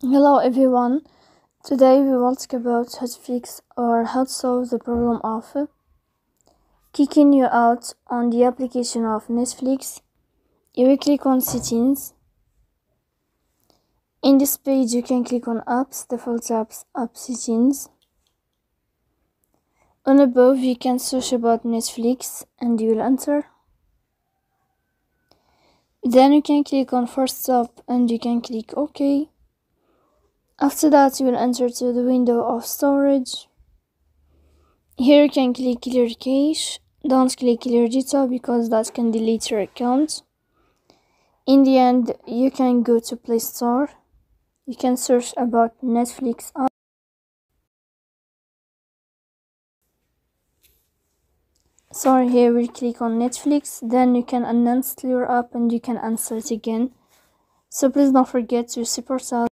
Hello everyone, today we will talk about how to fix or how to solve the problem of kicking you out on the application of Netflix. You will click on settings. In this page you can click on apps, default apps, app settings. On above you can search about Netflix and you will enter. Then you can click on first stop and you can click OK. After that you will enter to the window of storage. Here you can click clear cache. Don't click clear data because that can delete your account. In the end you can go to Play Store. You can search about Netflix app. Here we'll click on Netflix. Then you can uninstall your app and you can install it again. So please don't forget to support us.